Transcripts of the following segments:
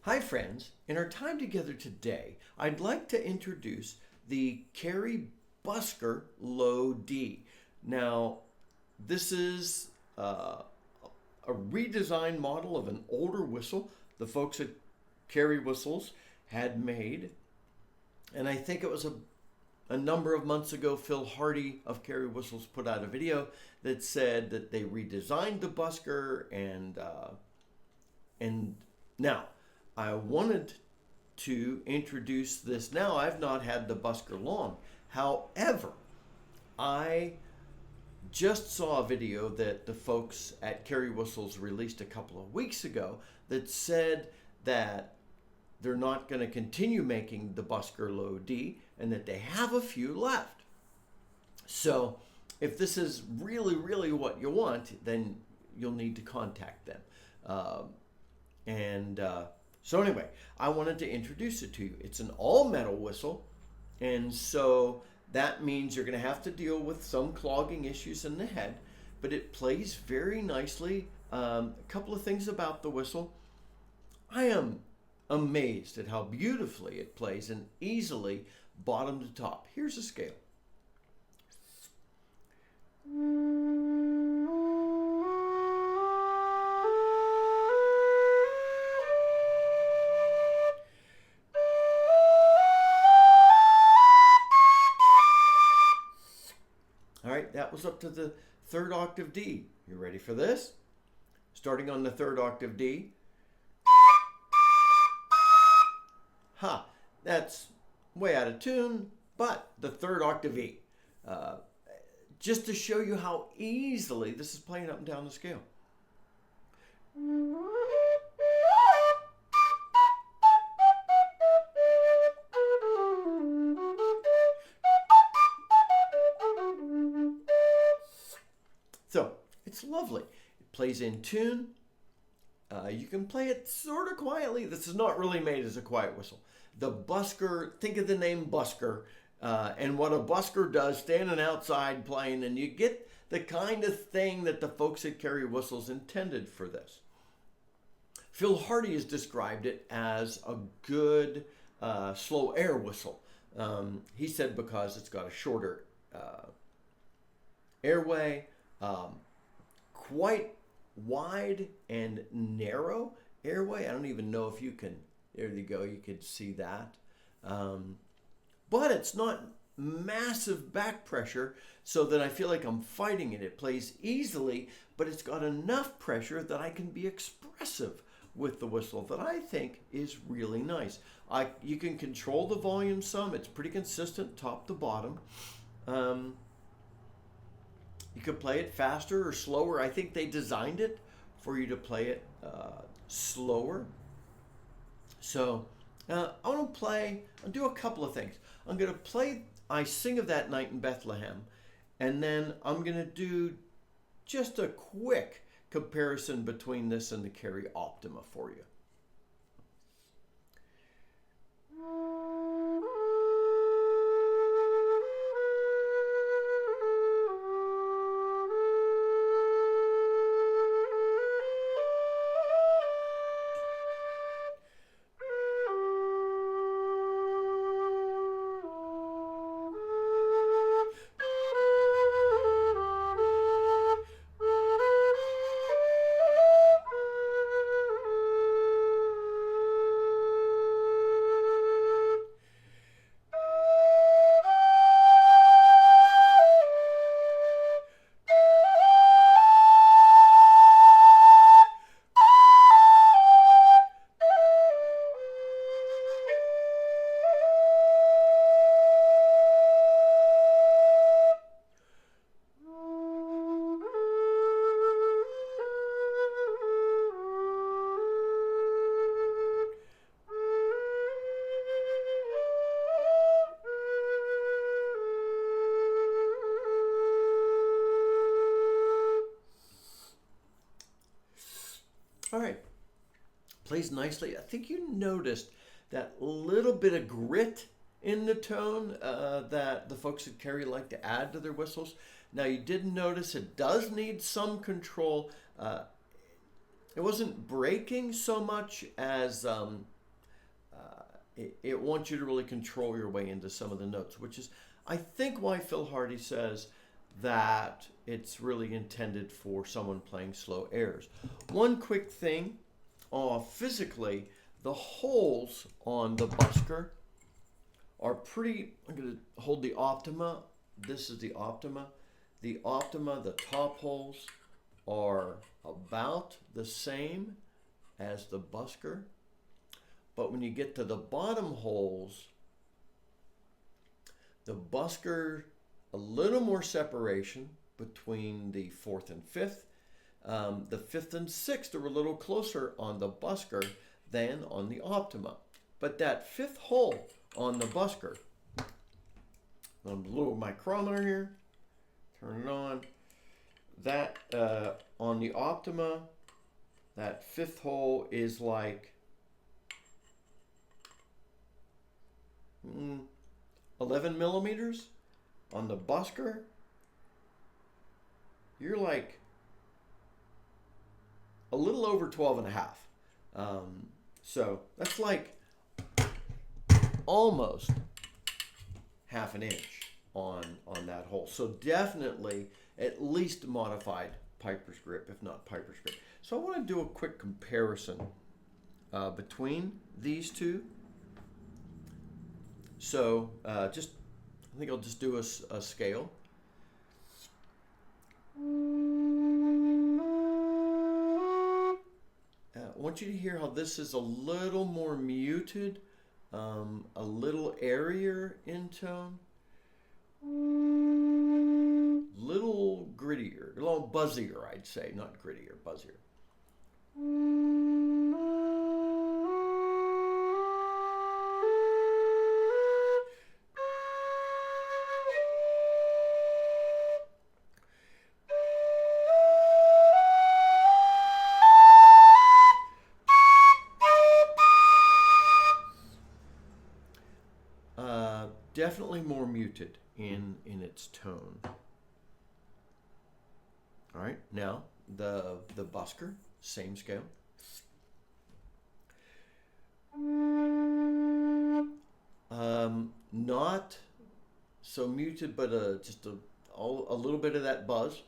Hi friends, in our time together today, I'd like to introduce the Kerry Busker Low D. Now, this is a redesigned model of an older whistle the folks at Kerry Whistles had made. And I think it was a number of months ago, Phil Hardy of Kerry Whistles put out a video that said that they redesigned the Busker and now I wanted to introduce this. Now I've not had the Busker long. However, I just saw a video that the folks at Kerry Whistles released a couple of weeks ago that said that they're not going to continue making the Busker Low D and that they have a few left. So if this is really what you want, then you'll need to contact them. So anyway, I wanted to introduce it to you. It's an all-metal whistle, and so that means you're going to have to deal with some clogging issues in the head, but it plays very nicely. A couple of things about the whistle. I am amazed at how beautifully it plays and easily bottom to top. Here's a scale. All right, that was up to the third octave D. You ready for this? Starting on the third octave D. That's way out of tune, but the third octave E. Just to show you how easily this is playing up and down the scale. So it's lovely. It plays in tune. You can play it sort of quietly. This is not really made as a quiet whistle. The Busker, think of the name Busker and what a busker does standing outside playing, and you get the kind of thing that the folks at Kerry Whistles intended for this. Phil Hardy has described it as a good slow air whistle. He said because it's got a shorter airway, quite wide and narrow airway. I don't even know if you can, there you go, you could see that. But it's not massive back pressure so that I feel like I'm fighting it. It plays easily, but it's got enough pressure that I can be expressive with the whistle that I think is really nice. You can control the volume some. It's pretty consistent top to bottom. You could play it faster or slower. I think they designed it for you to play it slower. So I want to I'll do a couple of things. I'm going to play I Sing of That Night in Bethlehem, and then I'm going to do just a quick comparison between this and the Kerry Optima for you. All right, plays nicely. I think you noticed that little bit of grit in the tone that the folks at Kerry like to add to their whistles. Now you did notice it does need some control. It wasn't breaking so much as it wants you to really control your way into some of the notes, which is, I think, why Phil Hardy says that it's really intended for someone playing slow airs. One quick thing, physically, the holes on the busker are pretty. I'm going to hold the Optima. This is the Optima. The Optima, the top holes are about the same as the busker. But when you get to the bottom holes, the busker, a little more separation between the fourth and fifth. The fifth and sixth are a little closer on the busker than on the Optima. But that fifth hole on the busker, a little micrometer here, turn it on. That on the Optima, that fifth hole is like 11 millimeters. On the busker, you're like a little over 12 and a half. So that's like almost half an inch on that hole. So definitely at least modified Piper's grip, if not Piper's grip. So I want to do a quick comparison between these two. So I think I'll just do a scale. I want you to hear how this is a little more muted, a little airier in tone, little grittier, a little buzzier, I'd say, not grittier, buzzier. Definitely more muted in its tone. All right, now the busker, same scale. Not so muted, but just a little bit of that buzz.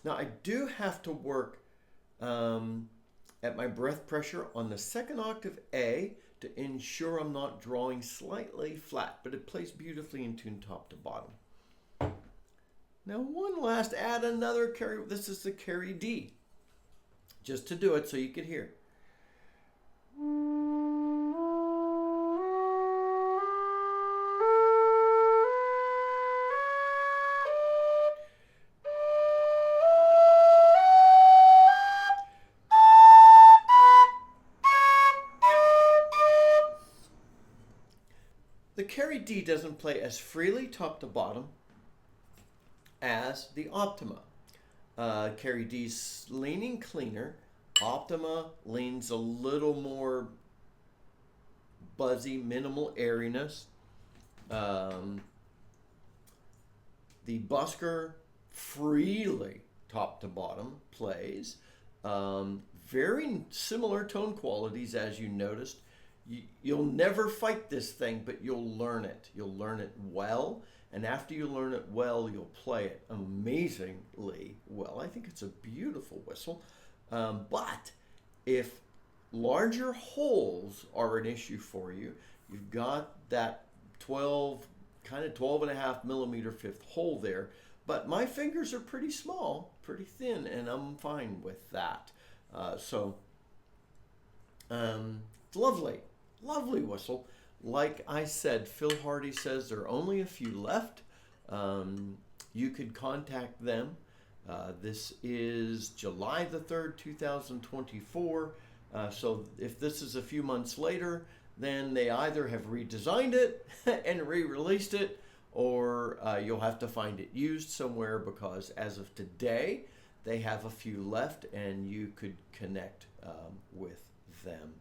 Now I do have to work at my breath pressure on the second octave A to ensure I'm not drawing slightly flat, but it plays beautifully in tune top to bottom. Now one last, add another Kerry, this is the Kerry D, just to do it so you could hear. The Kerry D doesn't play as freely top to bottom as the Optima. Kerry D's leaning cleaner. Optima leans a little more buzzy, minimal airiness. The Busker freely top to bottom plays. Very similar tone qualities, as you noticed. You'll never fight this thing, but you'll learn it. You'll learn it well, and after you learn it well, you'll play it amazingly well. I think it's a beautiful whistle, but if larger holes are an issue for you, you've got that 12 and a half millimeter fifth hole there, but my fingers are pretty small, pretty thin, and I'm fine with that. It's lovely. Lovely whistle. Like I said, Phil Hardy says there are only a few left. You could contact them. This is July the 3rd, 2024. So if this is a few months later, then they either have redesigned it and re-released it, or you'll have to find it used somewhere, because as of today, they have a few left, and you could connect with them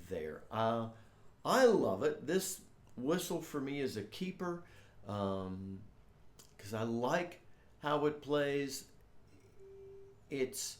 there. I love it. This whistle for me is a keeper because I like how it plays. It's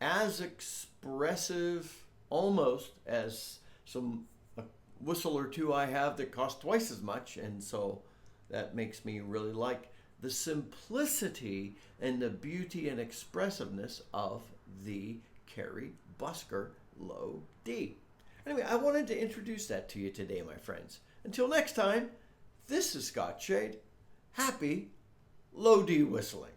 as expressive almost as some a whistle or two I have that cost twice as much, and so that makes me really like the simplicity and the beauty and expressiveness of the Kerry Busker Low D. Anyway, I wanted to introduce that to you today, my friends. Until next time, this is Scott Shade. Happy Low D whistling.